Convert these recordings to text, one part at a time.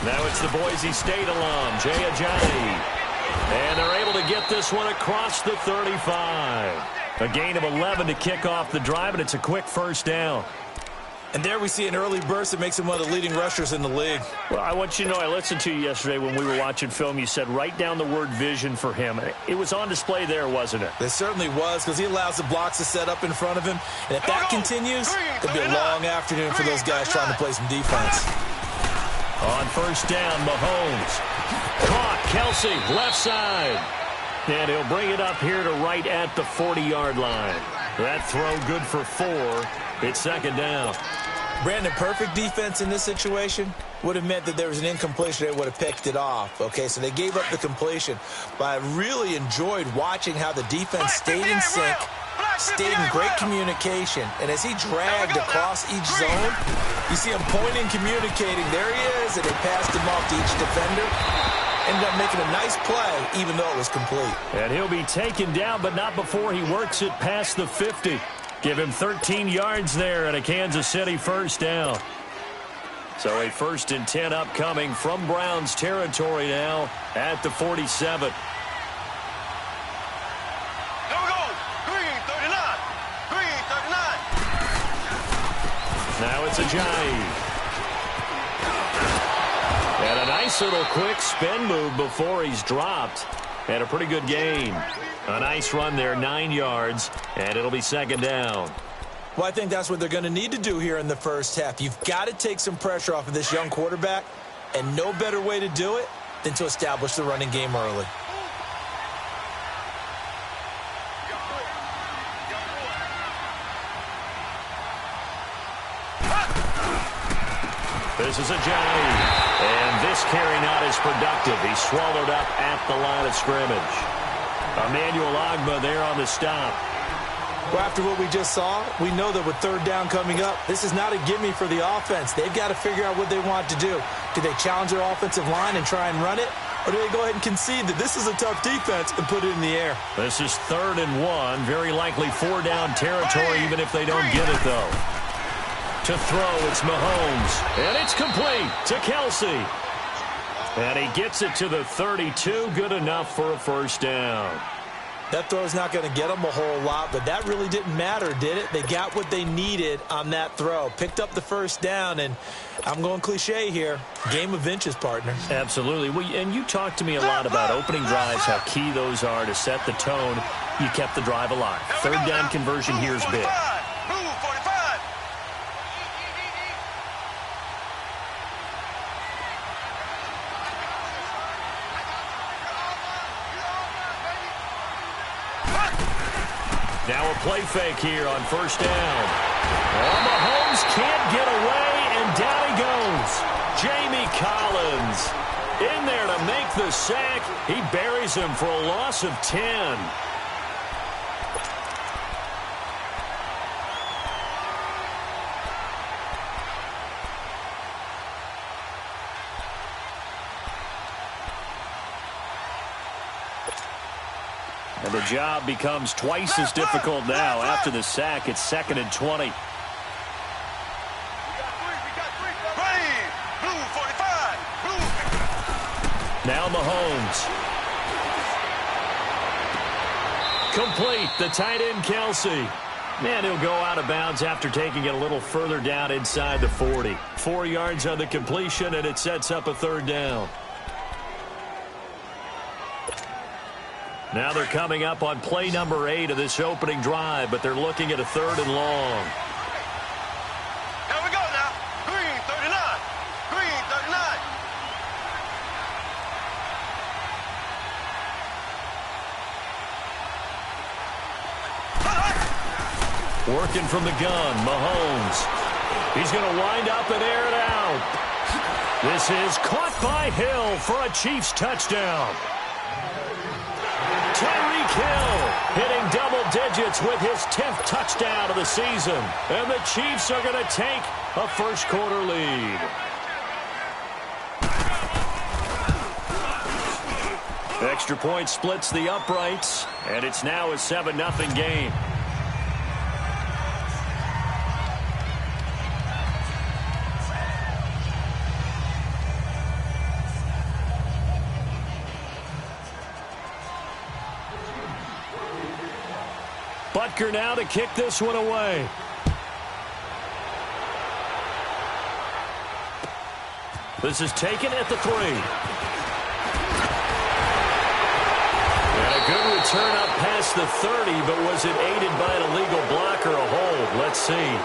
Now it's the Boise State alum, Jay Ajani. And they're able to get this one across the 35. A gain of 11 to kick off the drive, and it's a quick first down. And there we see an early burst that makes him one of the leading rushers in the league. Well, I want you to know, I listened to you yesterday when we were watching film. You said write down the word vision for him. It was on display there, wasn't it? It certainly was, because he allows the blocks to set up in front of him. And if that continues, it'll be a long afternoon for those guys trying to play some defense. On first down, Mahomes. Caught, Kelsey, left side. And he'll bring it up here to right at the 40-yard line. That throw good for 4. It's second down. Brandon, perfect defense in this situation would have meant that there was an incompletion. They would have picked it off. Okay, so they gave up the completion. But I really enjoyed watching how the defense stayed in sync, stayed in great communication. And as he dragged across each zone, you see him pointing, communicating. There he is, and they passed him off to each defender. Ended up making a nice play, even though it was complete. And he'll be taken down, but not before he works it past the 50. Give him 13 yards there and a Kansas City first down. So a 1st and 10 upcoming from Browns territory now at the 47. There we go. Green 39. Green 39. Now it's Ajayi. And a nice little quick spin move before he's dropped. And a pretty good gain. A nice run there, 9 yards, and it'll be second down. Well, I think that's what they're going to need to do here in the first half. You've got to take some pressure off of this young quarterback, and no better way to do it than to establish the running game early. This is Ajayi. And this carry not as productive. He's swallowed up at the line of scrimmage. Emmanuel Ogbah there on the stop. Well, after what we just saw, we know that with third down coming up, this is not a gimme for the offense. They've got to figure out what they want to do. Do they challenge their offensive line and try and run it? Or do they go ahead and concede that this is a tough defense and put it in the air? This is 3rd and 1. Very likely 4-down territory, even if they don't get it, though. To throw, it's Mahomes. And it's complete to Kelsey. And he gets it to the 32. Good enough for a first down. That throw's not going to get them a whole lot, but that really didn't matter, did it? They got what they needed on that throw. Picked up the first down, and I'm going cliche here. Game of inches, partner. Absolutely. Well, and you talked to me a lot about opening drives, how key those are to set the tone. You kept the drive alive. Third down conversion here is big. Now a play fake here on first down. Oh, Mahomes can't get away, and down he goes. Jamie Collins in there to make the sack. He buries him for a loss of 10. And the job becomes twice as difficult now. After the sack, it's 2nd and 20. Now Mahomes. Complete, the tight end Kelsey. And he'll go out of bounds after taking it a little further down inside the 40. 4 yards on the completion, and it sets up a third down. Now they're coming up on play number 8 of this opening drive, but they're looking at a 3rd and long. Here we go now. Green 39. Green 39. Working from the gun, Mahomes. He's going to wind up and air it out. This is caught by Hill for a Chiefs touchdown. Tyreek Hill hitting double digits with his 10th touchdown of the season. And the Chiefs are going to take a first-quarter lead. Extra point splits the uprights, and it's now a 7-0 game. Butker now to kick this one away. This is taken at the 3. And a good return up past the 30, but was it aided by an illegal block or a hold? Let's see.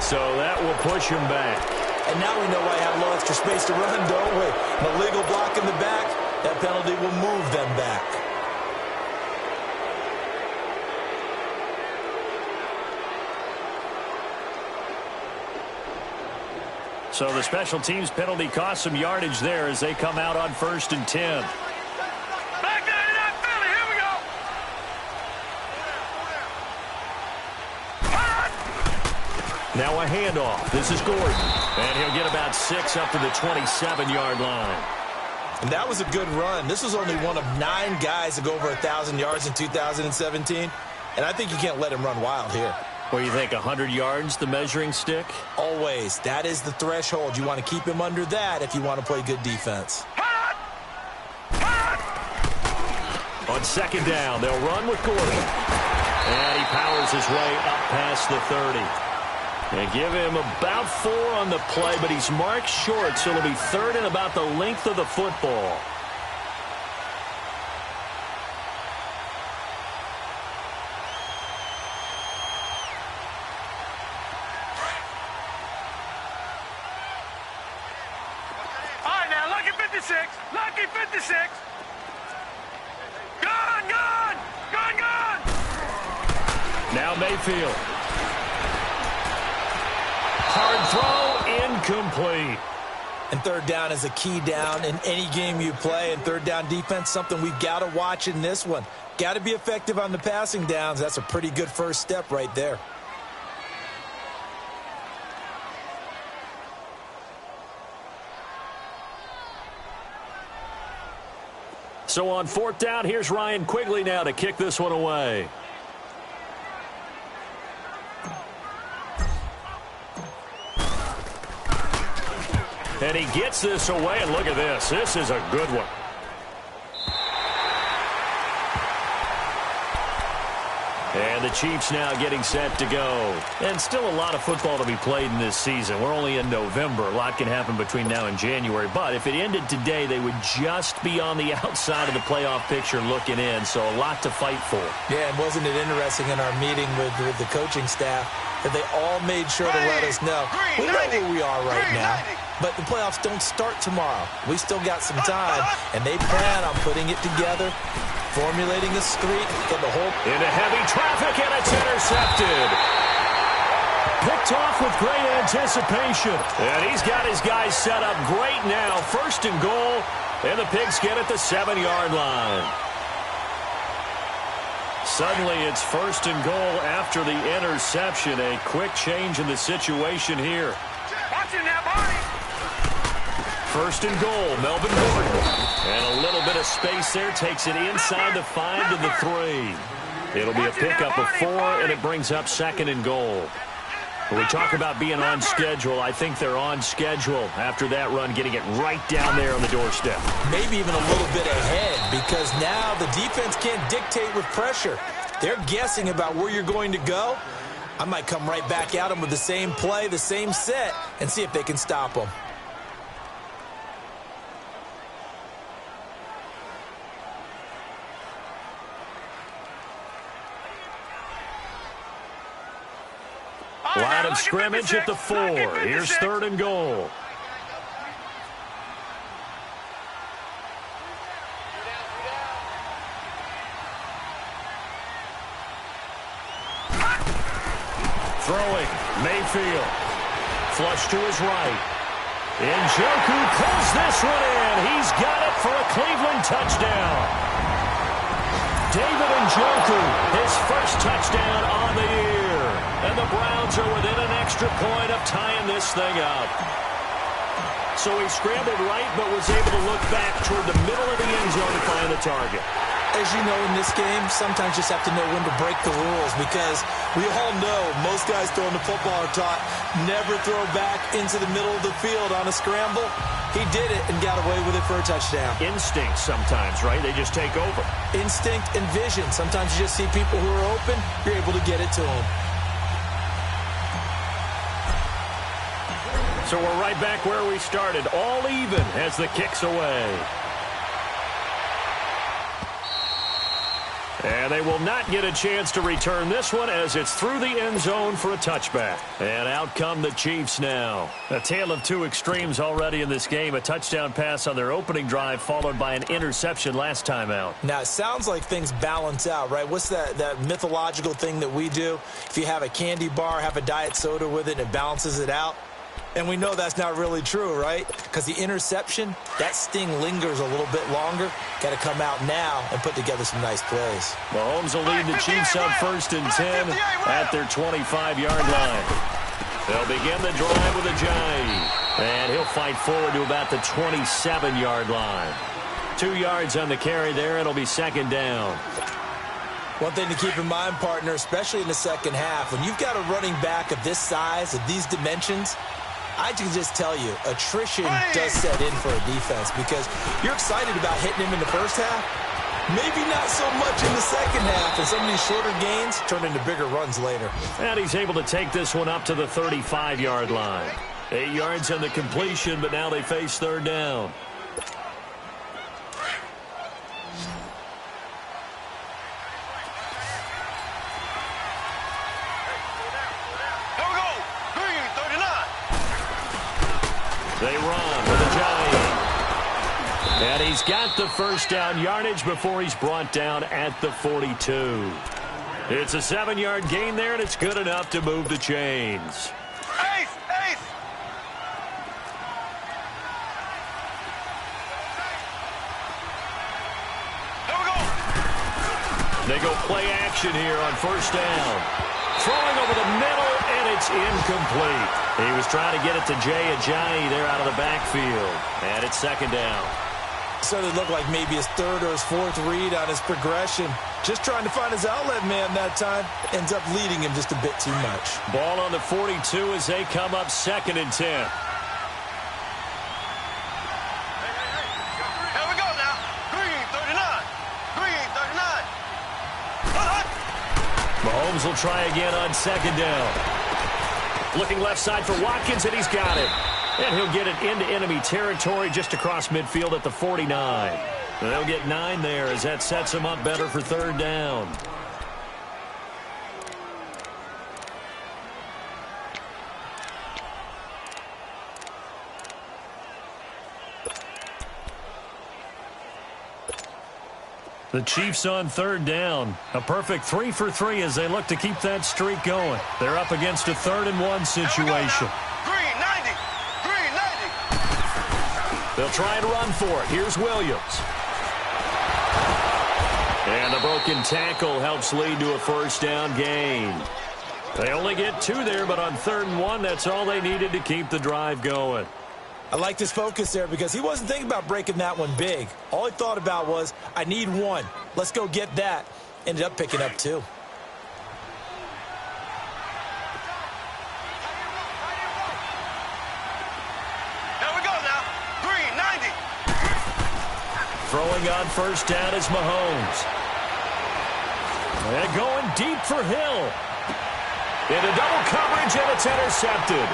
So that will push him back. And now we know why I have a little extra space to run, don't we? An illegal block in the back, that penalty will move them back. So the special teams penalty cost some yardage there as they come out on 1st and 10. Back there in that Philly. Here we go. Now a handoff. This is Gordon. And he'll get about 6 up to the 27-yard line. And that was a good run. This was only one of 9 guys to go over 1,000 yards in 2017. And I think you can't let him run wild here. What do you think, 100 yards, the measuring stick? Always. That is the threshold. You want to keep him under that if you want to play good defense. On 2nd down, they'll run with Gordon. And he powers his way up past the 30. They give him about 4 on the play, but he's marked short, so it'll be 3rd and about the length of the football. All right, now, lucky 56. Lucky 56. Gone, gone. Gone, gone. Now Mayfield. Hard throw, incomplete. And 3rd down is a key down in any game you play. And 3rd down defense, something we've got to watch in this one. Got to be effective on the passing downs. That's a pretty good first step right there. So on 4th down, here's Ryan Quigley now to kick this one away. And he gets this away, and look at this. This is a good one. And the Chiefs now getting set to go. And still a lot of football to be played in this season. We're only in November. A lot can happen between now and January. But if it ended today, they would just be on the outside of the playoff picture looking in. So a lot to fight for. Yeah, and wasn't it interesting in our meeting with the coaching staff that they all made sure to let us know we know where we are right now, but the playoffs don't start tomorrow. We still got some time, and they plan on putting it together, formulating a streak for the whole. Into heavy traffic, and it's intercepted. Picked off with great anticipation. And he's got his guys set up great now. 1st and goal, and the Pigs get at the 7-yard line. Suddenly it's 1st and goal after the interception. A quick change in the situation here. Watching that body. 1st and goal, Melvin Gordon. And a little bit of space there. Takes it inside the 5 to the 3. It'll be a pickup of 4, and it brings up 2nd and goal. When we talk about being on schedule, I think they're on schedule after that run, getting it right down there on the doorstep. Maybe even a little bit ahead, because now the defense can't dictate with pressure. They're guessing about where you're going to go. I might come right back at them with the same play, the same set, and see if they can stop them. Line of scrimmage at the 4. Here's 3rd and goal. Throwing, Mayfield. Flush to his right. Njoku pulls this one in. He's got it for a Cleveland touchdown. David Njoku, his first touchdown on the year. And the Browns are within an extra point of tying this thing up. So he scrambled right, but was able to look back toward the middle of the end zone to find the target. as you know, in this game, sometimes you just have to know when to break the rules because we all know most guys throwing the football are taught never throw back into the middle of the field on a scramble. He did it and got away with it for a touchdown. Instinct sometimes, right? They just take over. Instinct and vision. Sometimes you just see people who are open, you're able to get it to them. So we're right back where we started, all even as the kick's away. And they will not get a chance to return this one as it's through the end zone for a touchback. And out come the Chiefs now. A tale of two extremes already in this game. A touchdown pass on their opening drive followed by an interception last time out. Now, it sounds like things balance out, right? What's that mythological thing that we do? If you have a candy bar, have a diet soda with it, and it balances it out. And we know that's not really true, right? Because the interception, that sting lingers a little bit longer. Got to come out now and put together some nice plays. Mahomes will lead the Chiefs on 1st and 10 at their 25-yard line. They'll begin the drive with a Ajayi. And he'll fight forward to about the 27-yard line. 2 yards on the carry there. It'll be 2nd down. One thing to keep in mind, partner, especially in the second half, when you've got a running back of this size, of these dimensions, I can just tell you, attrition does set in for a defense because you're excited about hitting him in the first half. Maybe not so much in the second half, and some of these shorter gains turn into bigger runs later. And he's able to take this one up to the 35-yard line. 8 yards on the completion, but now they face 3rd down. They run with Ajayi. And he's got the first down yardage before he's brought down at the 42. It's a 7-yard gain there, and it's good enough to move the chains. Ace! Ace! Here we go! They go play action here on 1st down. Throwing over the middle, and it's incomplete. He was trying to get it to Ajayi there out of the backfield. And it's 2nd down. So it looked like maybe his 3rd or his 4th read on his progression. Just trying to find his outlet man that time. Ends up leading him just a bit too much. Ball on the 42 as they come up 2nd and 10. Here we go now. Green 39. Green 39. Mahomes will try again on 2nd down. Looking left side for Watkins, and he's got it. And he'll get it into enemy territory just across midfield at the 49. And they'll get 9 there as that sets him up better for 3rd down. The Chiefs on 3rd down. A perfect 3 for 3 as they look to keep that streak going. They're up against a 3rd and 1 situation. Green 90. Green 90. They'll try and run for it. Here's Williams. And the broken tackle helps lead to a 1st down gain. They only get 2 there, but on 3rd and 1, that's all they needed to keep the drive going. I like his focus there because he wasn't thinking about breaking that one big. All he thought about was, I need 1. Let's go get that. Ended up picking up 2. Here we go now. Green 90. Throwing on 1st down is Mahomes. And going deep for Hill. Into double coverage, and it's intercepted.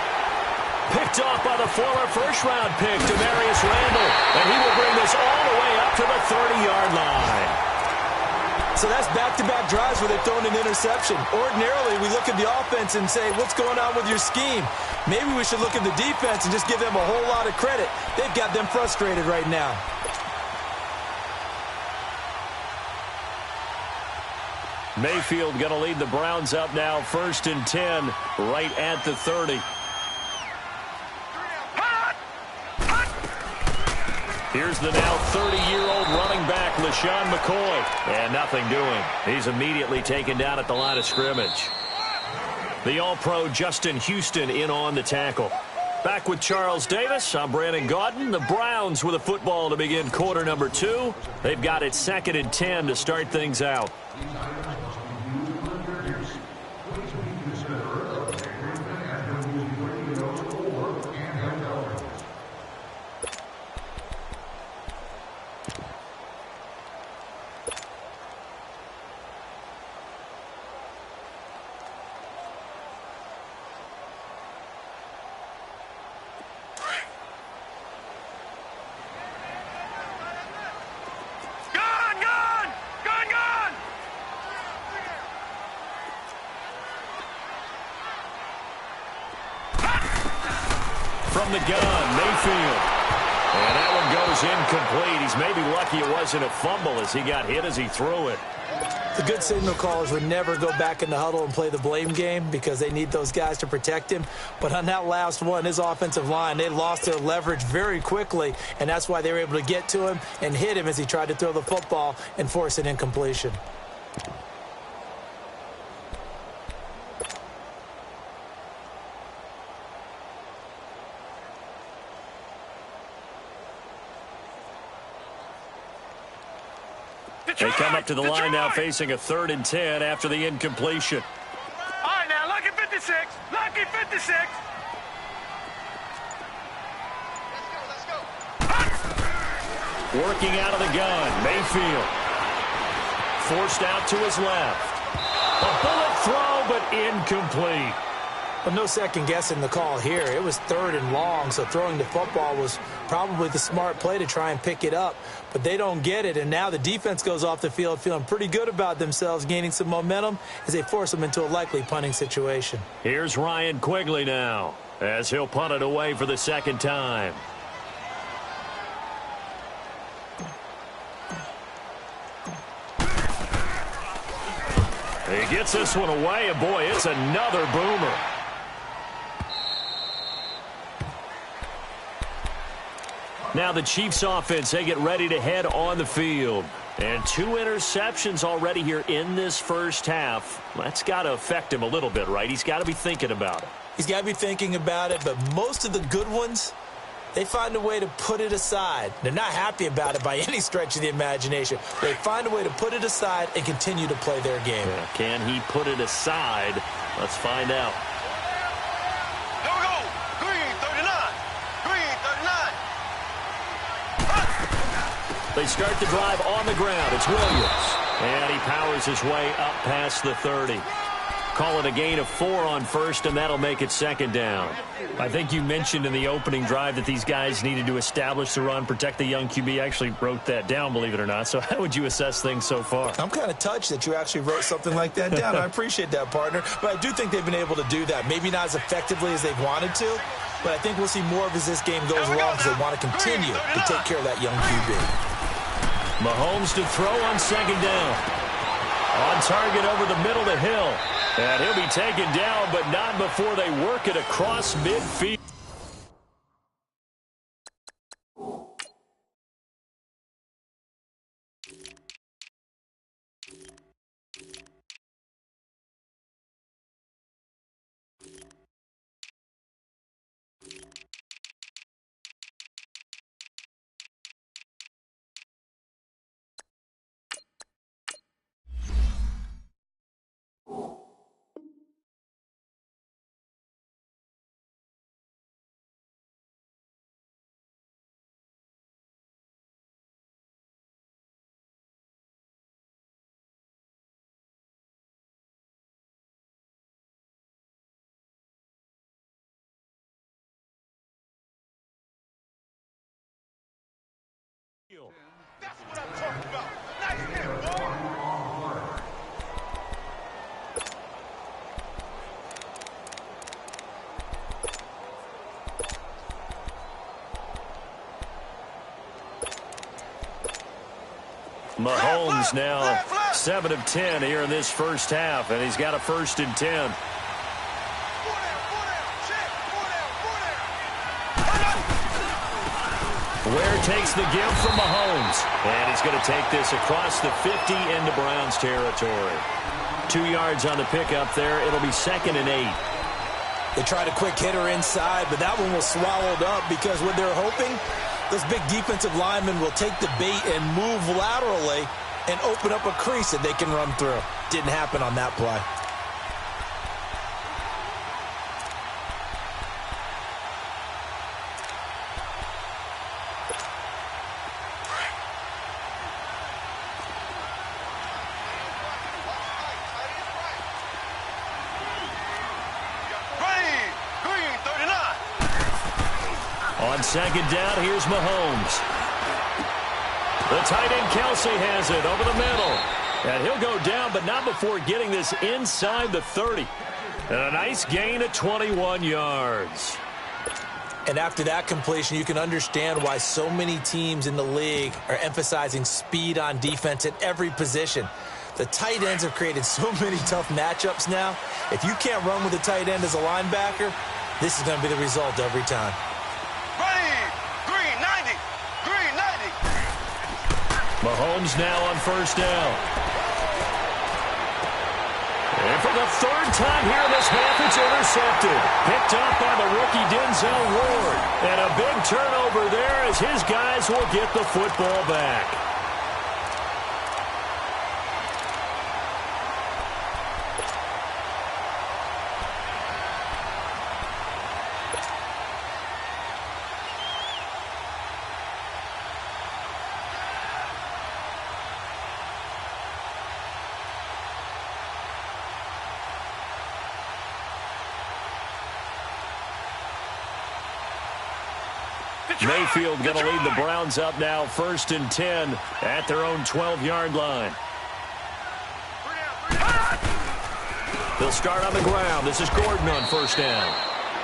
Picked off by the former first-round pick, Demarius Randall. And he will bring this all the way up to the 30-yard line. So that's back-to-back drives where they've thrown an interception. Ordinarily, we look at the offense and say, what's going on with your scheme? Maybe we should look at the defense and just give them a whole lot of credit. They've got them frustrated right now. Mayfield going to lead the Browns up now, 1st and 10, right at the 30. Here's the now 30-year-old running back, LaShawn McCoy. And nothing doing. He's immediately taken down at the line of scrimmage. The All-Pro Justin Houston in on the tackle. Back with Charles Davis. I'm Brandon Gaudin. The Browns with a football to begin quarter number 2. They've got it 2nd and 10 to start things out. From the gun, Mayfield. And that one goes incomplete. He's maybe lucky it wasn't a fumble as he got hit as he threw it. The good signal callers would never go back in the huddle and play the blame game because they need those guys to protect him. But on that last one, his offensive line, they lost their leverage very quickly, and that's why they were able to get to him and hit him as he tried to throw the football and force an incompletion. They come up to the line now facing a 3rd and 10 after the incompletion. All right, now, lucky 56. Lucky 56. Let's go. Working out of the gun, Mayfield. Forced out to his left. A bullet throw, but incomplete. But no second guessing the call here. It was 3rd and long, so throwing the football was probably the smart play to try and pick it up. But they don't get it, and now the defense goes off the field feeling pretty good about themselves, gaining some momentum as they force them into a likely punting situation. Here's Ryan Quigley now as he'll punt it away for the 2nd time. He gets this one away, and boy, it's another boomer. Now the Chiefs offense, they get ready to head on the field. And 2 interceptions already here in this first half. That's got to affect him a little bit, right? He's got to be thinking about it. He's got to be thinking about it, but most of the good ones, they find a way to put it aside. They're not happy about it by any stretch of the imagination. They find a way to put it aside and continue to play their game. Yeah, can he put it aside? Let's find out. Here we go. Green 39. Green 39. They start the drive on the ground. It's Williams. And he powers his way up past the 30. Call it a gain of 4 on first, and that'll make it 2nd down. I think you mentioned in the opening drive that these guys needed to establish the run, protect the young QB. I actually wrote that down, believe it or not. So how would you assess things so far? I'm kind of touched that you actually wrote something like that down. I appreciate that, partner. But I do think they've been able to do that. Maybe not as effectively as they've wanted to, but I think we'll see more of as this game goes along because they want to continue to take care of that young QB. Mahomes to throw on 2nd down. On target over the middle to Hill. And he'll be taken down, but not before they work it across midfield. That's what I'm talking about. Nice hit, boy. Mahomes now 7 of 10 here in this first half, and he's got a 1st and 10. Ware takes the give from Mahomes, and he's going to take this across the 50 into Browns territory. 2 yards on the pickup there. It'll be 2nd and 8. They tried a quick hitter inside, but that one was swallowed up because what they're hoping, those big defensive linemen will take the bait and move laterally and open up a crease that they can run through. Didn't happen on that play. On second down, here's Mahomes. The tight end Kelsey has it over the middle. And he'll go down, but not before getting this inside the 30. And a nice gain of 21 yards. And after that completion, you can understand why so many teams in the league are emphasizing speed on defense at every position. The tight ends have created so many tough matchups now. If you can't run with a tight end as a linebacker, this is going to be the result every time. Mahomes now on first down. And for the third time here in this half, it's intercepted. Picked up by the rookie Denzel Ward. And a big turnover there as his guys will get the football back. Mayfield going to lead the Browns up now, 1st and 10 at their own 12-yard line. They'll start on the ground. This is Gordon on first down.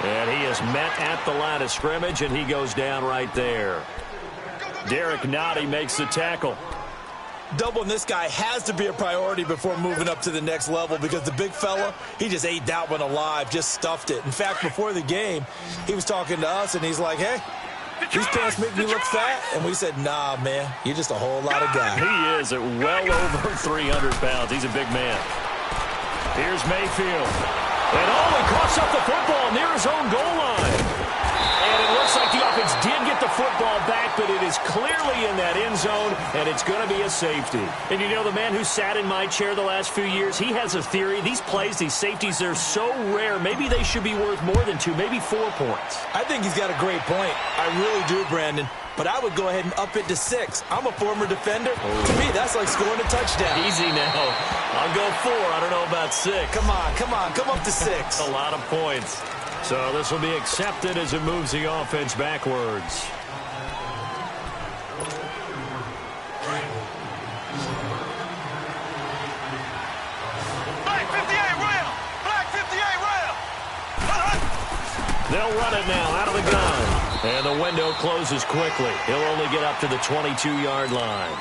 And he is met at the line of scrimmage, and he goes down right there. Derek Nottie makes the tackle. Doubling this guy has to be a priority before moving up to the next level because the big fella, he just ate that one alive, just stuffed it. In fact, before the game, he was talking to us, and he's like, hey, these pants make me look fat. And we said, nah, man, you're just a whole lot of guy. He is at well over 300 pounds. He's a big man. Here's Mayfield. And he coughs up the football near his own goal line. And it looks like the offense did get the football back, but it is clearly in that end zone, and it's going to be a safety. And you know, the man who sat in my chair the last few years, he has a theory. These plays, these safeties, they're so rare. Maybe they should be worth more than 2, maybe 4 points. I think he's got a great point. I really do, Brandon. But I would go ahead and up it to 6. I'm a former defender. To me, that's like scoring a touchdown. Easy now. I'll go 4. I don't know about 6. Come on. Come up to 6. A lot of points. So this will be accepted as it moves the offense backwards. Black 58 rail! Black 58 rail! They'll run it now out of the gun. And the window closes quickly. He'll only get up to the 22-yard line.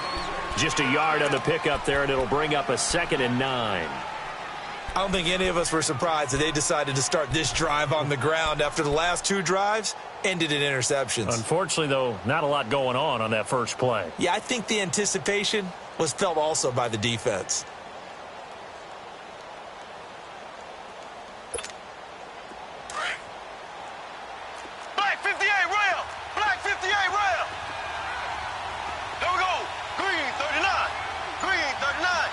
Just a yard on the pickup there, and it'll bring up a 2nd and 9. I don't think any of us were surprised that they decided to start this drive on the ground after the last 2 drives ended in interceptions. Unfortunately, though, not a lot going on that first play. Yeah, I think the anticipation was felt also by the defense. Black 58 rail! Black 58 rail! There we go! Green 39! Green 39!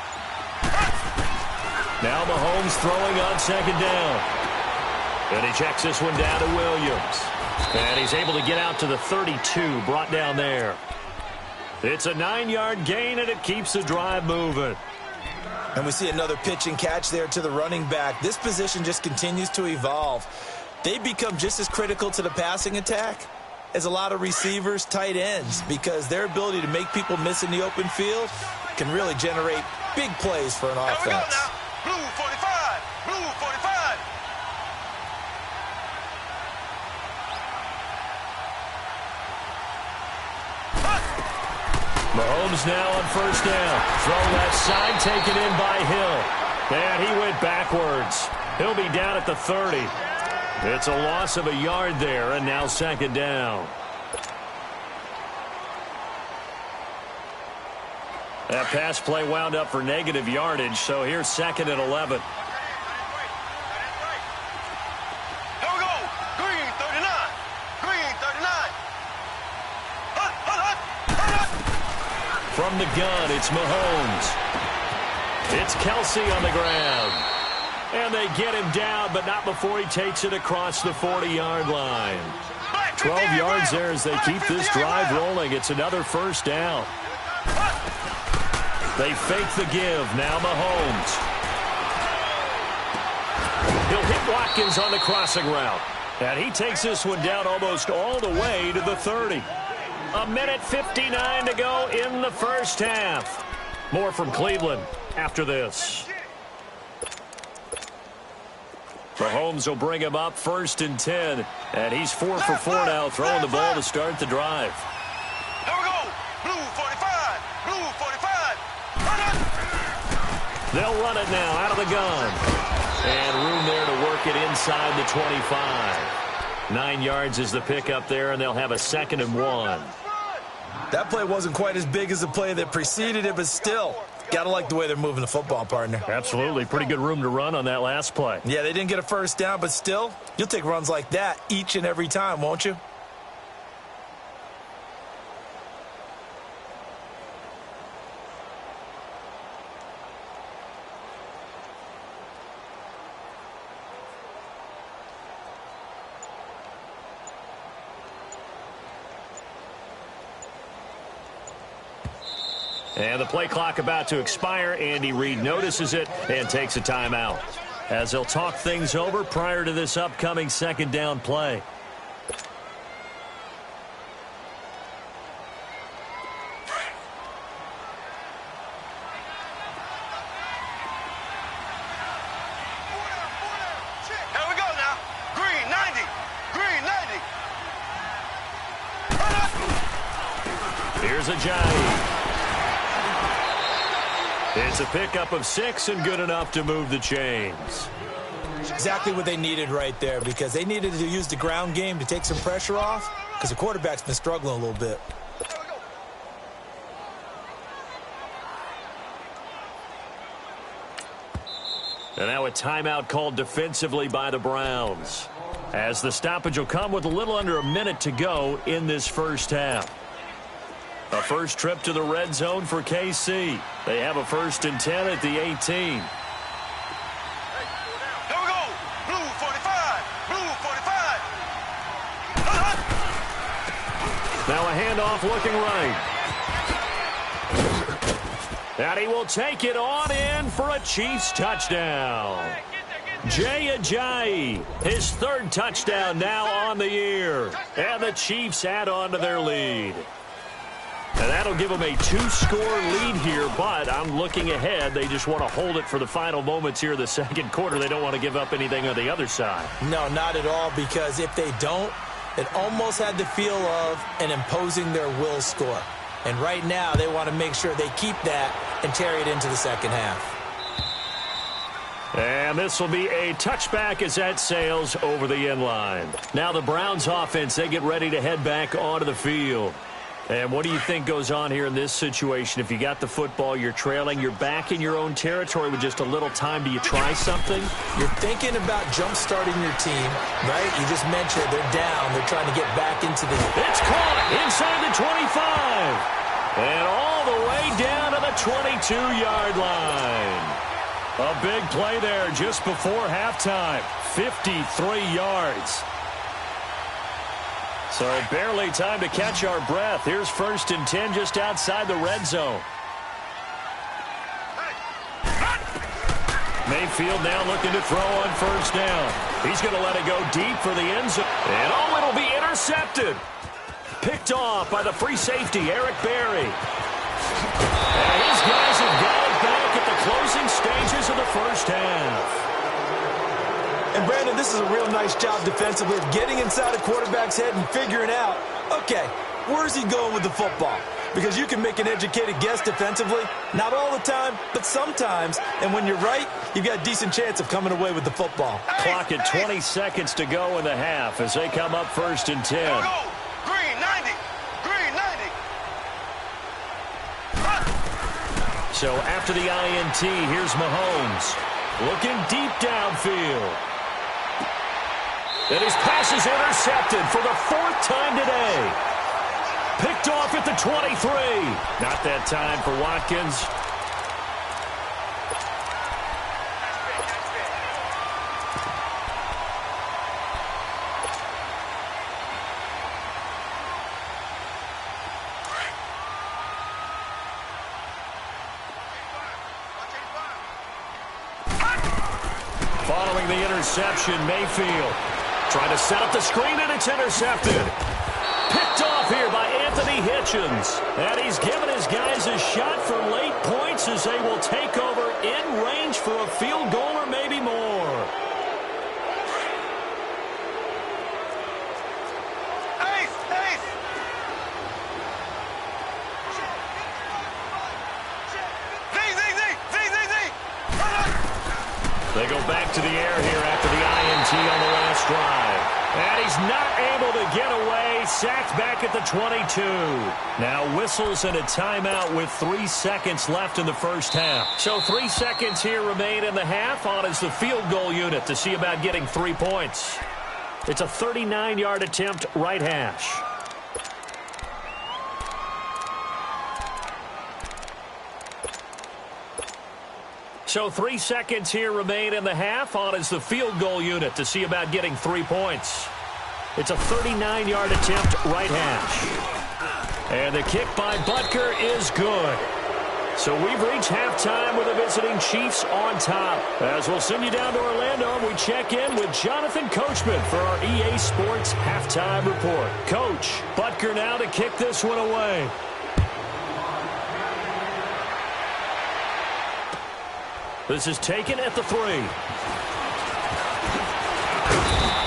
Now Mahomes throwing on second down. And he checks this one down to Williams. And he's able to get out to the 32, brought down there. It's a 9-yard gain, and it keeps the drive moving. And we see another pitch and catch there to the running back. This position just continues to evolve. They become just as critical to the passing attack as a lot of receivers, tight ends, because their ability to make people miss in the open field can really generate big plays for an offense. There we go now. Blue 45! Blue 45! Mahomes now on first down. Throw left side, taken in by Hill. And he went backwards. He'll be down at the 30. It's a loss of a yard there, and now second down. That pass play wound up for negative yardage, so here's 2nd and 11. There From the gun, it's Mahomes. It's Kelsey on the ground. And they get him down, but not before he takes it across the 40-yard line. 12 yards there as they keep this drive rolling. It's another first down. They fake the give. Now Mahomes. He'll hit Watkins on the crossing route. And he takes this one down almost all the way to the 30. 1:59 to go in the first half. More from Cleveland after this. Mahomes will bring him up 1st and 10. And he's 4 for 4 now, throwing the ball to start the drive. Here we go. Blue 45. Blue 45. Run it. They'll run it now out of the gun. And room there to work it inside the 25. 9 yards is the pickup there, and they'll have a 2nd and 1. That play wasn't quite as big as the play that preceded it, but still, got to like the way they're moving the football, partner. Absolutely. Pretty good room to run on that last play. Yeah, they didn't get a first down, but still, you'll take runs like that each and every time, won't you? And the play clock about to expire. Andy Reid notices it and takes a timeout as they'll talk things over prior to this upcoming 2nd down play. Here we go now. Green 90. Green 90. Here's Ajayi. It's a pickup of 6 and good enough to move the chains. Exactly what they needed right there, because they needed to use the ground game to take some pressure off, because the quarterback's been struggling a little bit. And now a timeout called defensively by the Browns, as the stoppage will come with a little under a minute to go in this first half. A first trip to the red zone for KC. They have a 1st and 10 at the 18. Here we go. Blue 45. Blue 45. Now a handoff looking right. And he will take it on in for a Chiefs touchdown. Jay Ajayi, his 3rd touchdown now on the year. And the Chiefs add on to their lead. And that'll give them a 2-score lead here, but I'm looking ahead. They just want to hold it for the final moments here of the 2nd quarter. They don't want to give up anything on the other side. No, not at all, because if they don't, it almost had the feel of an imposing their will score. And right now, they want to make sure they keep that and carry it into the 2nd half. And this will be a touchback as that sails over the end line. Now the Browns offense, they get ready to head back onto the field. And what do you think goes on here in this situation? If you got the football, you're trailing, you're back in your own territory with just a little time. Do you try something? You're thinking about jump-starting your team, right? You just mentioned they're down. They're trying to get back into the... It's caught inside the 25. And all the way down to the 22-yard line. A big play there just before halftime. 53 yards. So barely time to catch our breath. Here's 1st and 10 just outside the red zone. Mayfield now looking to throw on 1st down. He's going to let it go deep for the end zone. And oh, it'll be intercepted. Picked off by the free safety, Eric Berry. And his guys have got it back at the closing stages of the first half. And, Brandon, this is a real nice job defensively of getting inside a quarterback's head and figuring out, okay, where's he going with the football? Because you can make an educated guess defensively. Not all the time, but sometimes. And when you're right, you've got a decent chance of coming away with the football. Clock at 20 seconds to go in the half as they come up 1st and 10. Here we go. Green 90. Green 90. So after the INT, here's Mahomes looking deep downfield. And his pass is intercepted for the 4th time today. Picked off at the 23. Not that time for Watkins. Following the interception, Mayfield trying to set up the screen, and it's intercepted. Picked off here by Anthony Hitchens. And he's given his guys a shot for late points as they will take over in range for a field goal or maybe more. They go back to the air here after the INT on the last drive. And he's not able to get away. Sacked back at the 22. Now whistles and a timeout with 3 seconds left in the first half. So 3 seconds here remain in the half. On is the field goal unit to see about getting 3 points. It's a 39-yard attempt, right hash. So 3 seconds here remain in the half. On is the field goal unit to see about getting 3 points. It's a 39-yard attempt, right hash. And the kick by Butker is good. So we've reached halftime with the visiting Chiefs on top. As we'll send you down to Orlando, we check in with Jonathan Coachman for our EA Sports Halftime Report. Coach, Butker now to kick this one away. This is taken at the 3.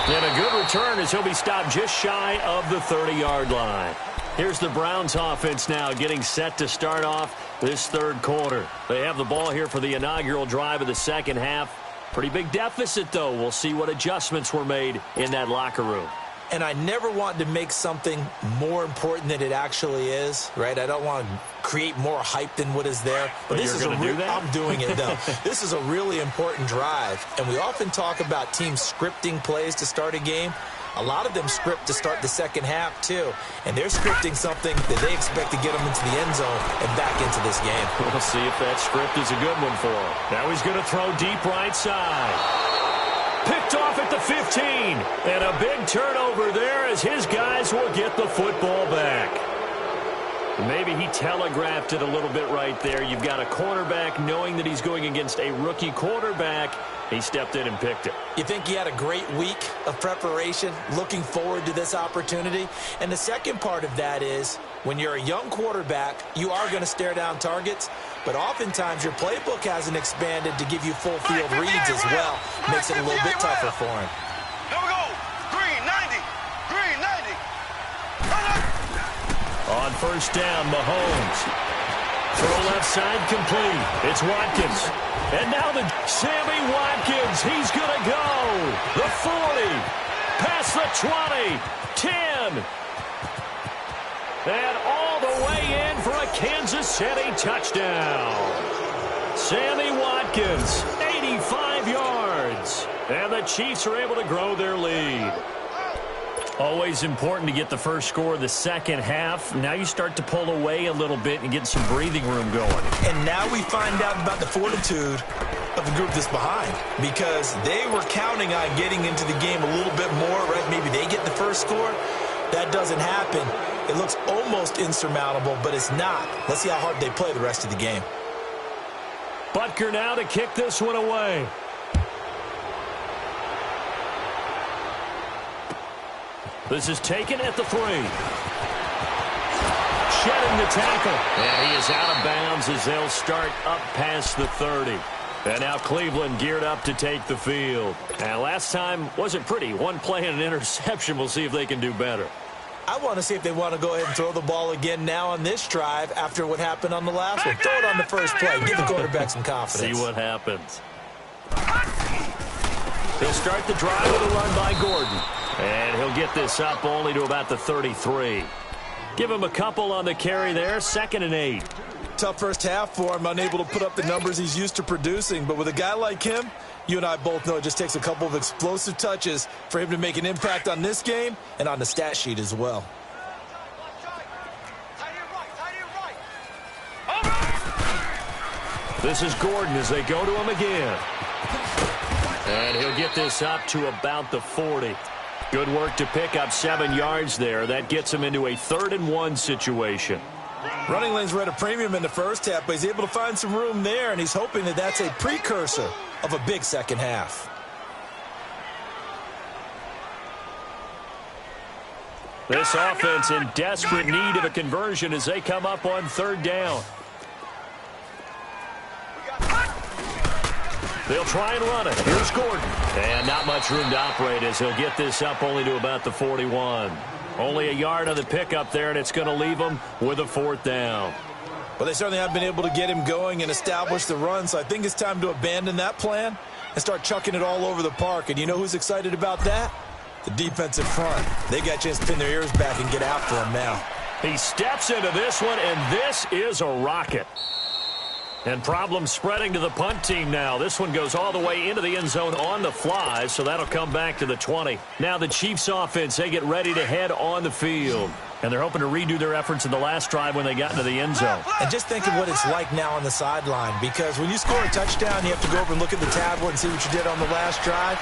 And a good return as he'll be stopped just shy of the 30-yard line. Here's the Browns offense now getting set to start off this third quarter. They have the ball here for the inaugural drive of the second half. Pretty big deficit, though. We'll see what adjustments were made in that locker room. And I never want to make something more important than it actually is, right? I don't want to create more hype than what is there. But this is going to do that? I'm doing it, though. This is a really important drive. And we often talk about teams scripting plays to start a game. A lot of them script to start the second half, too. And they're scripting something that they expect to get them into the end zone and back into this game. We'll see if that script is a good one for him. Now he's going to throw deep right side. Picked off at the 15. And a big turnover there as his guys will get the football back. Maybe he telegraphed it a little bit right there. You've got a cornerback knowing that he's going against a rookie quarterback. He stepped in and picked it. You think he had a great week of preparation, looking forward to this opportunity? And the second part of that is, when you're a young quarterback, you are going to stare down targets, but oftentimes your playbook hasn't expanded to give you full field reads as well. Makes it a little bit tougher for him. Here we go. Green 90. Green 90. On first down, Mahomes. Throw left side complete. It's Watkins. And now the Sammy Watkins. He's going to go. The 40. Past the 20. 10. And all the way in for a Kansas City touchdown. Sammy Watkins, 85 yards. And the Chiefs are able to grow their lead. Always important to get the first score of the second half. Now you start to pull away a little bit and get some breathing room going. And now we find out about the fortitude of the group that's behind, because they were counting on getting into the game a little bit more, right? Maybe they get the first score. That doesn't happen. It looks almost insurmountable, but it's not. Let's see how hard they play the rest of the game. Butker now to kick this one away. This is taken at the 3. Shedding the tackle. And he is out of bounds as they'll start up past the 30. And now Cleveland geared up to take the field. And last time wasn't pretty. One play and an interception. We'll see if they can do better. I want to see if they want to go ahead and throw the ball again now on this drive after what happened on the last one. Throw it on the first play. Give the quarterback some confidence. See what happens. He'll start the drive with a run by Gordon. And he'll get this up only to about the 33. Give him a couple on the carry there. 2nd and 8. Tough first half for him, unable to put up the numbers he's used to producing. But with a guy like him, you and I both know it just takes a couple of explosive touches for him to make an impact on this game and on the stat sheet as well. This is Gordon as they go to him again. And he'll get this up to about the 40. Good work to pick up 7 yards there. That gets him into a 3rd-and-1 situation. Running lanes were at a premium in the first half, but he's able to find some room there, and he's hoping that that's a precursor of a big second half. This offense in desperate need of a conversion as they come up on 3rd down. They'll try and run it. Here's Gordon. And not much room to operate as he'll get this up only to about the 41. Only a yard on the pickup there, and it's going to leave him with a 4th down. Well, they certainly have been able to get him going and establish the run, so I think it's time to abandon that plan and start chucking it all over the park. And you know who's excited about that? The defensive front. They got a chance to pin their ears back and get after him now. He steps into this one, and this is a rocket. And problems spreading to the punt team now. This one goes all the way into the end zone on the fly, so that'll come back to the 20. Now the Chiefs offense, they get ready to head on the field. And they're hoping to redo their efforts in the last drive when they got into the end zone. And just think of what it's like now on the sideline, because when you score a touchdown, you have to go over and look at the tablet and see what you did on the last drive.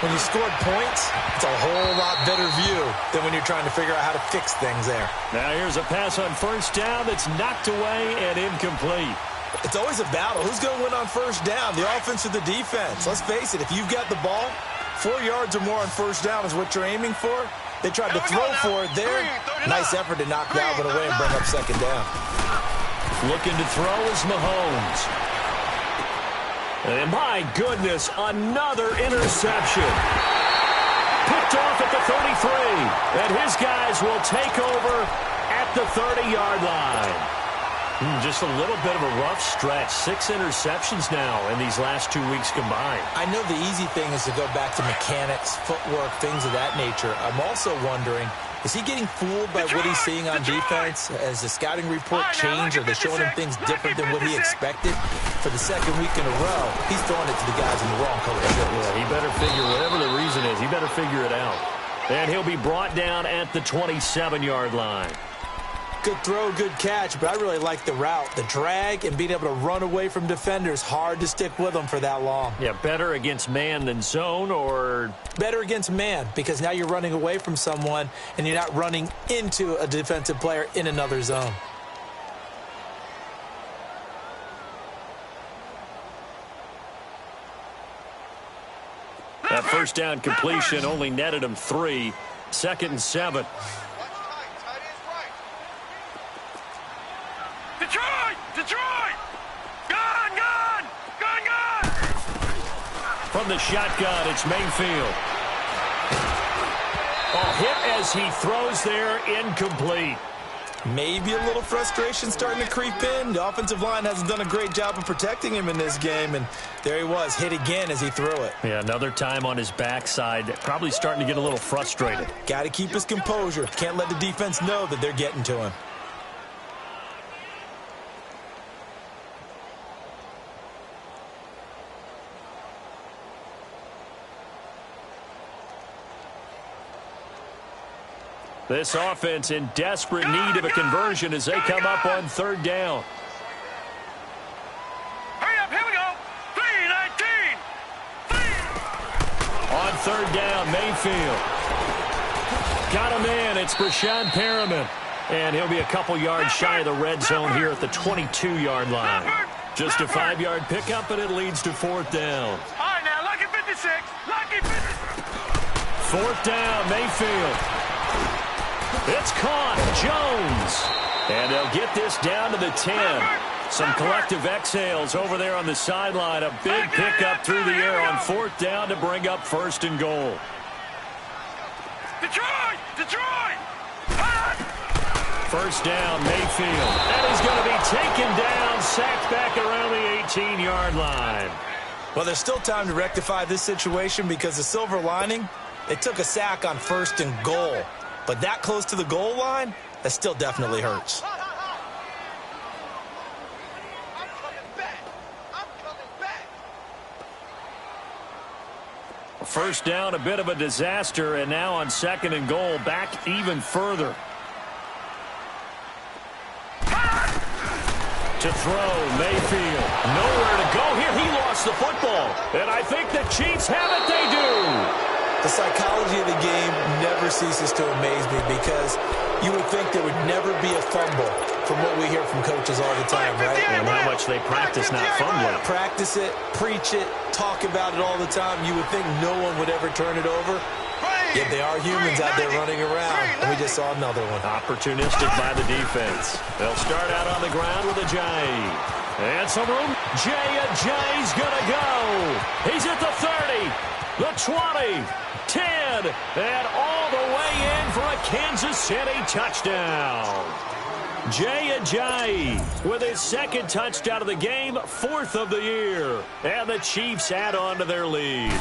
When you scored points, it's a whole lot better view than when you're trying to figure out how to fix things there. Now here's a pass on 1st down that's knocked away and incomplete. It's always a battle. Who's going to win on 1st down, the offense or the defense? Let's face it, if you've got the ball, 4 yards or more on 1st down is what you're aiming for. They tried to throw for it there. Nice effort to knock that one away and bring up 2nd down. Looking to throw is Mahomes. And my goodness, another interception. Picked off at the 33. And his guys will take over at the 30-yard line. Just a little bit of a rough stretch. 6 interceptions now in these last 2 weeks combined. I know the easy thing is to go back to mechanics, footwork, things of that nature. I'm also wondering, is he getting fooled by what he's seeing on defense? Has the scouting report changed? Are they showing him things different than what he expected? For the 2nd week in a row, he's throwing it to the guys in the wrong color shirts. Yeah, he better figure, whatever the reason is, he better figure it out. And he'll be brought down at the 27-yard line. Good throw, good catch, but I really like the route. The drag and being able to run away from defenders, hard to stick with them for that long. Yeah, better against man than zone, or? Better against man, because now you're running away from someone and you're not running into a defensive player in another zone. That 1st down completion only netted him 3. 2nd and 7. Detroit! Gun! From the shotgun, it's Mayfield. Hit as he throws there, incomplete. Maybe a little frustration starting to creep in. The offensive line hasn't done a great job of protecting him in this game, and there he was, hit again as he threw it. Yeah, another time on his backside, probably starting to get a little frustrated. Got to keep his composure. Can't let the defense know that they're getting to him. This offense in desperate need of a conversion as they come up on 3rd down. Hurry up, here we go. 3-19. On 3rd down, Mayfield. Got him in. It's Brashad Perriman. And he'll be a couple yards shy of the red zone here at the 22-yard line. Just a 5-yard pickup, and it leads to 4th down. All right, now, lucky 56. Lucky 56. 4th down, Mayfield. It's caught. Jones. And they'll get this down to the 10. Some collective exhales over there on the sideline. A big pickup through the air on 4th down to bring up 1st and goal. Detroit! 1st down, Mayfield. And he's going to be taken down, sacked back around the 18-yard line. Well, there's still time to rectify this situation because the silver lining, they took a sack on 1st and goal. But that close to the goal line, that still definitely hurts. I'm coming back. 1st down, a bit of a disaster, and now on 2nd and goal, back even further. To throw, Mayfield. Nowhere to go here. He lost the football. And I think the Chiefs have it. They do. The psychology of the game never ceases to amaze me because you would think there would never be a fumble from what we hear from coaches all the time, right? And how much they practice not fumbling. Practice it, preach it, talk about it all the time. You would think no one would ever turn it over. Yet they are humans out there running around, and we just saw another one. Opportunistic by the defense. They'll start out on the ground with Ajayi. And some room. Ajayi's going to go. He's at the 30, the 20, 10, and all the way in for a Kansas City touchdown. Ajayi with his second touchdown of the game, 4th of the year. And the Chiefs add on to their lead.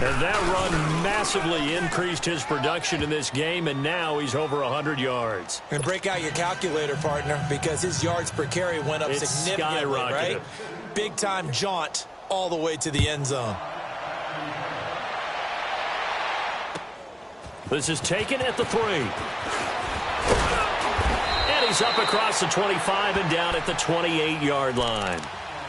And that run massively increased his production in this game, and now he's over 100 yards. And break out your calculator, partner, because his yards per carry went up significantly, right? Big-time jaunt all the way to the end zone. This is taken at the 3. And he's up across the 25 and down at the 28-yard line.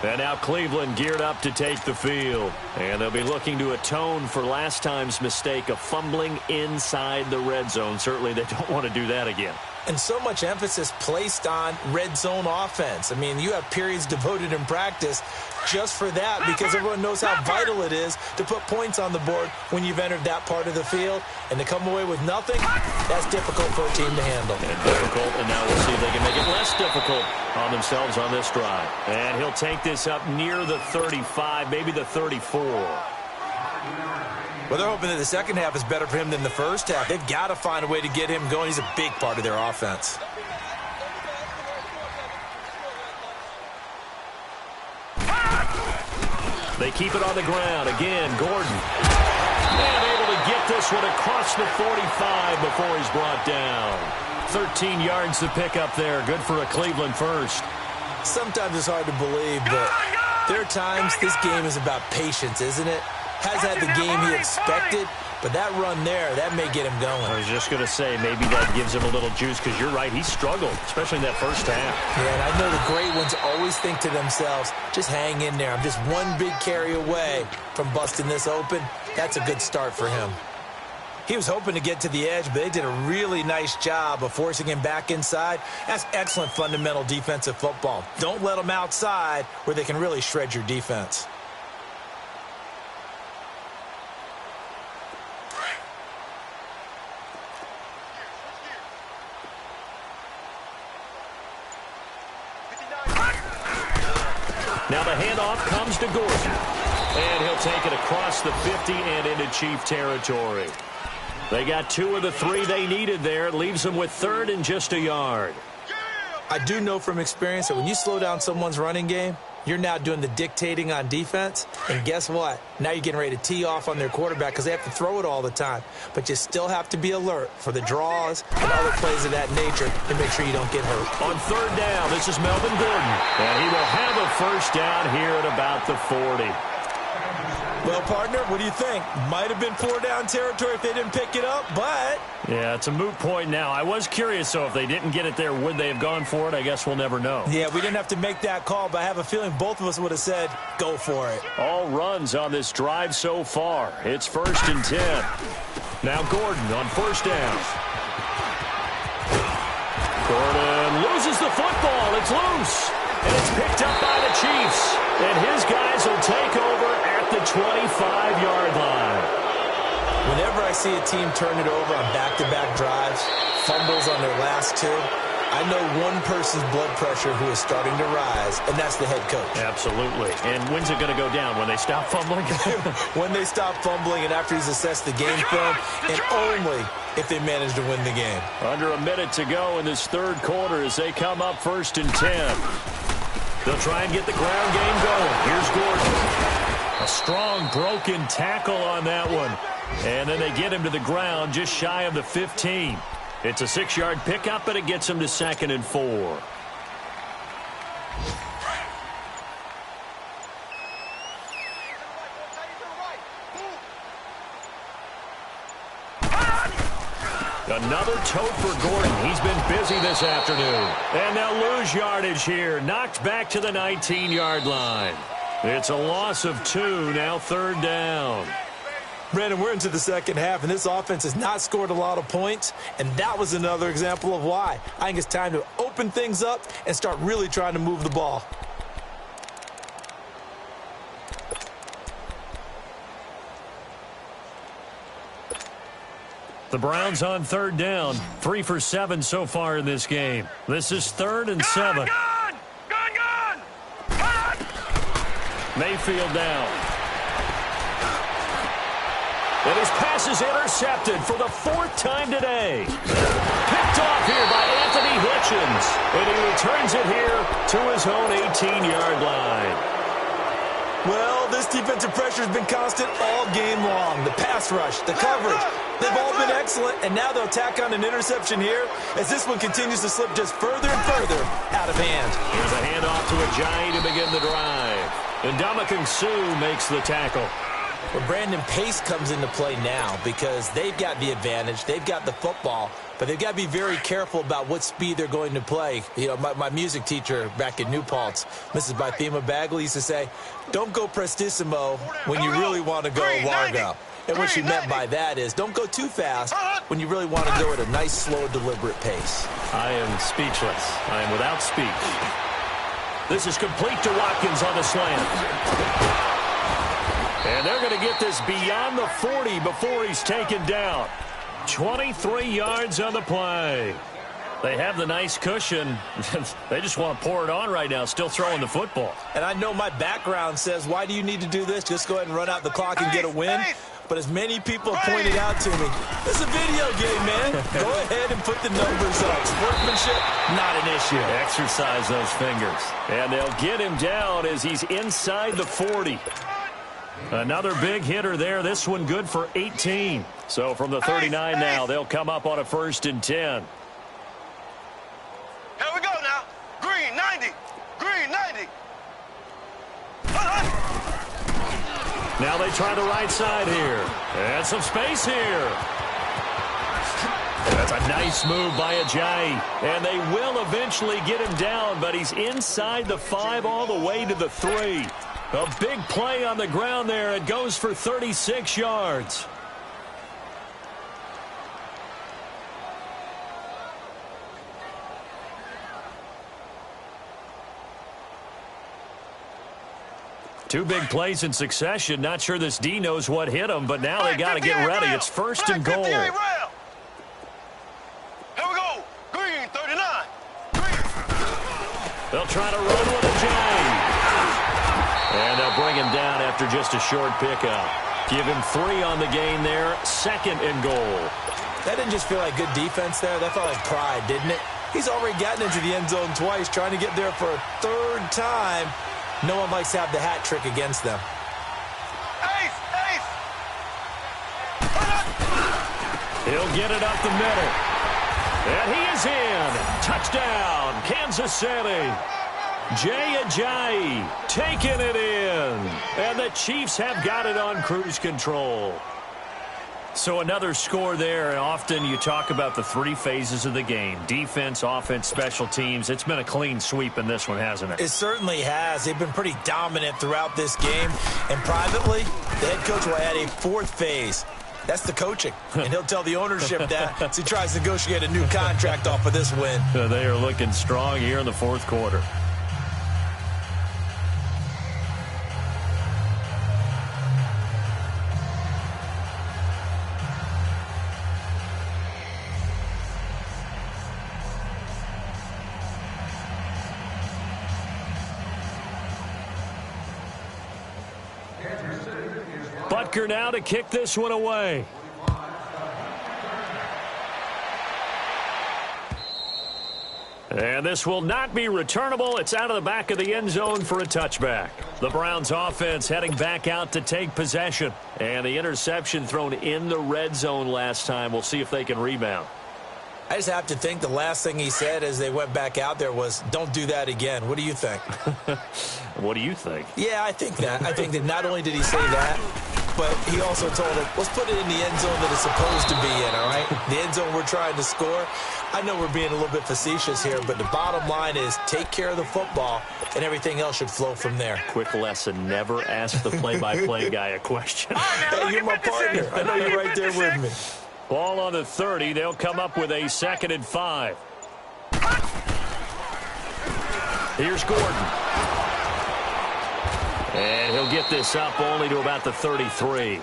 And now Cleveland geared up to take the field. And they'll be looking to atone for last time's mistake of fumbling inside the red zone. Certainly they don't want to do that again. And so much emphasis placed on red zone offense. I mean, you have periods devoted in practice just for that because everyone knows how vital it is to put points on the board when you've entered that part of the field. And to come away with nothing, that's difficult for a team to handle. And difficult, and now we'll see if they can make it less difficult on themselves on this drive. And he'll take this up near the 35, maybe the 34. Well, they're hoping that the second half is better for him than the first half. They've got to find a way to get him going. He's a big part of their offense. They keep it on the ground. Again, Gordon. And able to get this one across the 45 before he's brought down. 13 yards to pick up there. Good for a Cleveland first. Sometimes it's hard to believe, but there are times this game is about patience, isn't it? Has had the game he expected, but that run there, that may get him going. I was just going to say, maybe that gives him a little juice, because you're right, he struggled, especially in that first half. Yeah, and I know the great ones always think to themselves, just hang in there. I'm just one big carry away from busting this open. That's a good start for him. He was hoping to get to the edge, but they did a really nice job of forcing him back inside. That's excellent fundamental defensive football. Don't let them outside where they can really shred your defense. Now the handoff comes to Gordon. And he'll take it across the 50 and into Chief territory. They got 2 of the 3 they needed there. It leaves them with 3rd and just a yard. I do know from experience that when you slow down someone's running game, you're now doing the dictating on defense. And guess what? Now you're getting ready to tee off on their quarterback because they have to throw it all the time. But you still have to be alert for the draws and other plays of that nature to make sure you don't get hurt. On 3rd down, this is Melvin Gordon. And he will have a first down here at about the 40. Well, partner, what do you think? Might have been 4-down territory if they didn't pick it up, but... Yeah, it's a moot point now. I was curious, so if they didn't get it there, would they have gone for it? I guess we'll never know. Yeah, we didn't have to make that call, but I have a feeling both of us would have said, go for it. All runs on this drive so far. It's 1st and 10. Now Gordon on 1st down. Gordon loses the football. It's loose. And it's picked up by the Chiefs. And his guys will take over at the 25-yard line. Whenever I see a team turn it over on back-to-back drives, fumbles on their last 2, I know one person's blood pressure who is starting to rise, and that's the head coach. Absolutely. And when's it going to go down? When they stop fumbling? When they stop fumbling and after he's assessed the game film, and only if they manage to win the game. Under a minute to go in this 3rd quarter as they come up 1st and 10. They'll try and get the ground game going. Here's Gordon. A strong broken tackle on that one. And then they get him to the ground just shy of the 15. It's a 6-yard pickup, but it gets him to 2nd and 4. Another tote for Gordon. He's been busy this afternoon. And they'll lose yardage here. Knocked back to the 19-yard line. It's a loss of 2, now 3rd down. Brandon, we're into the second half, and this offense has not scored a lot of points, and that was another example of why. I think it's time to open things up and start really trying to move the ball. The Browns on 3rd down. 3 for 7 so far in this game. This is 3rd and 7. Gun! Mayfield down. And his pass is intercepted for the 4th time today. Picked off here by Anthony Hitchens. And he returns it here to his own 18-yard line. Well, this defensive pressure has been constant all game long. The pass rush, the coverage, they've all been excellent, and now they'll tack on an interception here as this one continues to slip just further and further out of hand. Here's a handoff to Ajayi to begin the drive. And Ndamukong Suh makes the tackle. Well, Brandon, pace comes into play now because they've got the advantage. They've got the football, but they've got to be very careful about what speed they're going to play. You know, my music teacher back in New Paltz, Mrs. Bythema Bagley, used to say, don't go prestissimo when you really want to go largo. And what she meant by that is don't go too fast when you really want to go at a nice, slow, deliberate pace. I am speechless. I am without speech. This is complete to Watkins on the slant. And they're going to get this beyond the 40 before he's taken down. 23 yards on the play. They have the nice cushion. They just want to pour it on right now, still throwing the football. And I know my background says, why do you need to do this? Just go ahead and run out the clock and get a win. But as many people have pointed out to me, this is a video game, man. Go ahead and put the numbers up. Sportsmanship, not an issue. Exercise those fingers. And they'll get him down as he's inside the 40. Another big hitter there. This one good for 18. So from the 39 now, they'll come up on a 1st and 10. Here we go now. Green, 90. Green, 90. Now they try the right side here. And some space here. That's a nice move by Ajayi. And they will eventually get him down, but he's inside the 5 all the way to the 3. A big play on the ground there. It goes for 36 yards. Two big plays in succession. Not sure this D knows what hit him, but now they got to get ready. It's 1st and goal. Here we go. Green, 39. Green. They'll try to run with Ajayi. And they'll bring him down after just a short pickup. Give him 3 on the gain there. 2nd and goal. That didn't just feel like good defense there. That felt like pride, didn't it? He's already gotten into the end zone twice, trying to get there for a 3rd time. No one likes to have the hat trick against them. Ace, ace. He'll get it up the middle. And he is in. Touchdown, Kansas City. Jay Ajayi taking it in. And the Chiefs have got it on cruise control. So another score there, and often you talk about the 3 phases of the game. Defense, offense, special teams. It's been a clean sweep in this one, hasn't it? It certainly has. They've been pretty dominant throughout this game. And privately, the head coach will add a 4th phase. That's the coaching. And he'll tell the ownership that as he tries to negotiate a new contract off of this win. They are looking strong here in the 4th quarter. Butker now to kick this one away. And this will not be returnable. It's out of the back of the end zone for a touchback. The Browns offense heading back out to take possession. And the interception thrown in the red zone last time. We'll see if they can rebound. I just have to think the last thing he said as they went back out there was, don't do that again. What do you think? What do you think? Yeah, I think that. I think that not only did he say that, but he also told him, let's put it in the end zone that it's supposed to be in, all right? The end zone we're trying to score. I know we're being a little bit facetious here, but the bottom line is take care of the football, and everything else should flow from there. Quick lesson, never ask the play-by-play guy a question. Hey, you're my partner. I know you're right there with me. Ball on the 30. They'll come up with a 2nd and 5. Here's Gordon. And he'll get this up only to about the 33.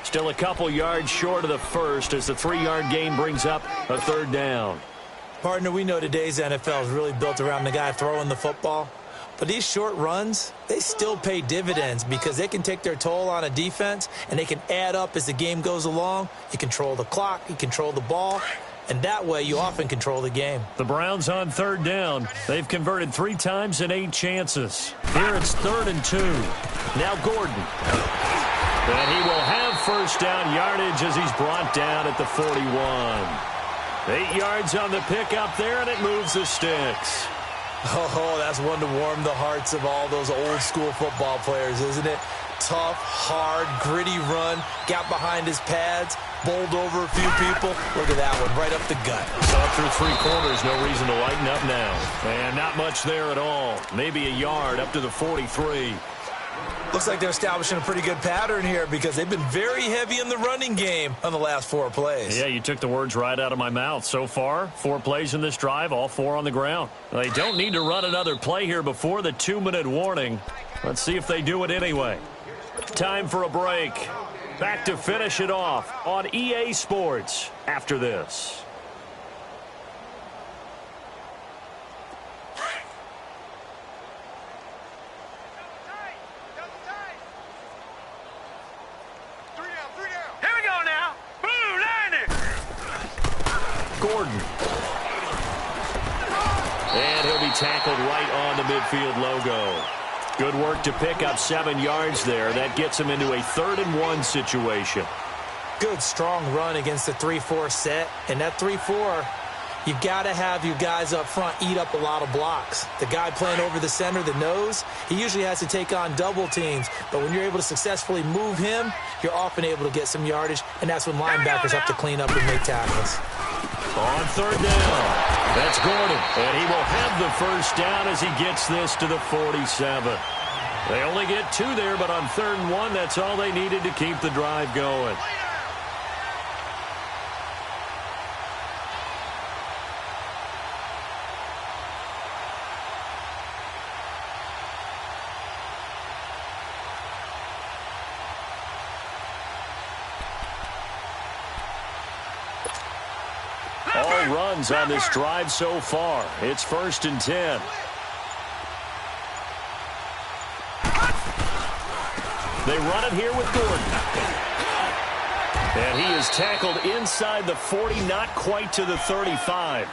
Still a couple yards short of the first as the 3-yard gain brings up a 3rd down. Partner, we know today's NFL is really built around the guy throwing the football. But these short runs, they still pay dividends because they can take their toll on a defense and they can add up as the game goes along. You control the clock, you control the ball, and that way you often control the game. The Browns on 3rd down. They've converted 3 times in 8 chances. Here it's 3rd and 2. Now Gordon. And he will have 1st down yardage as he's brought down at the 41. 8 yards on the pickup there, and it moves the sticks. Oh, that's one to warm the hearts of all those old-school football players, isn't it? Tough, hard, gritty run, got behind his pads, bowled over a few people. Look at that one, right up the gut. So up through 3 quarters, no reason to lighten up now. And not much there at all. Maybe a yard up to the 43. Looks like they're establishing a pretty good pattern here because they've been very heavy in the running game on the last 4 plays. Yeah, you took the words right out of my mouth. So far, 4 plays in this drive, all 4 on the ground. They don't need to run another play here before the 2-minute warning. Let's see if they do it anyway. Time for a break. Back to finish it off on EA Sports after this. Gordon. And he'll be tackled right on the midfield logo. Good work to pick up 7 yards there. That gets him into a 3rd and 1 situation. Good, strong run against the 3-4 set. And that 3-4, you got to have your guys up front eat up a lot of blocks. The guy playing over the center, the nose, he usually has to take on double teams. But when you're able to successfully move him, you're often able to get some yardage. And that's when linebackers have to clean up and make tackles. On 3rd down, that's Gordon. And he will have the 1st down as he gets this to the 47. They only get 2 there, but on 3rd and 1, that's all they needed to keep the drive going. All runs on this drive so far. It's 1st and 10. They run it here with Gordon. And he is tackled inside the 40, not quite to the 35.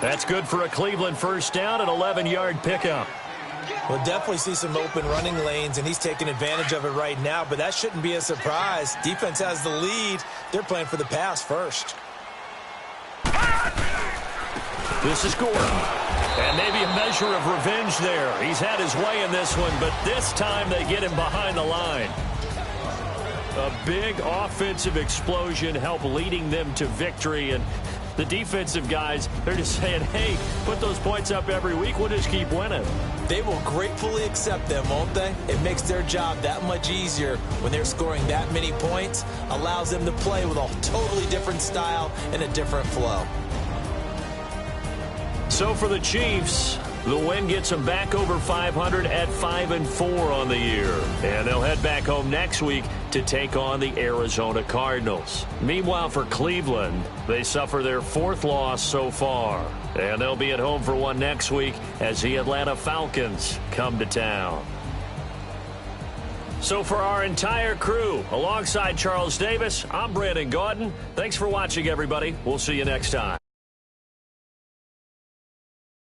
That's good for a Cleveland 1st down, an 11-yard pickup. We'll definitely see some open running lanes, and he's taking advantage of it right now, but that shouldn't be a surprise. Defense has the lead. They're playing for the pass first. This is Gordon. And maybe a measure of revenge there. He's had his way in this one, but this time they get him behind the line. A big offensive explosion helped leading them to victory. And the defensive guys, they're just saying, hey, put those points up every week. We'll just keep winning. They will gratefully accept them, won't they? It makes their job that much easier when they're scoring that many points. Allows them to play with a totally different style and a different flow. So for the Chiefs, the win gets them back over 500 at 5-4 on the year. And they'll head back home next week to take on the Arizona Cardinals. Meanwhile, for Cleveland, they suffer their 4th loss so far. And they'll be at home for one next week as the Atlanta Falcons come to town. So for our entire crew, alongside Charles Davis, I'm Brandon Gaudin. Thanks for watching, everybody. We'll see you next time.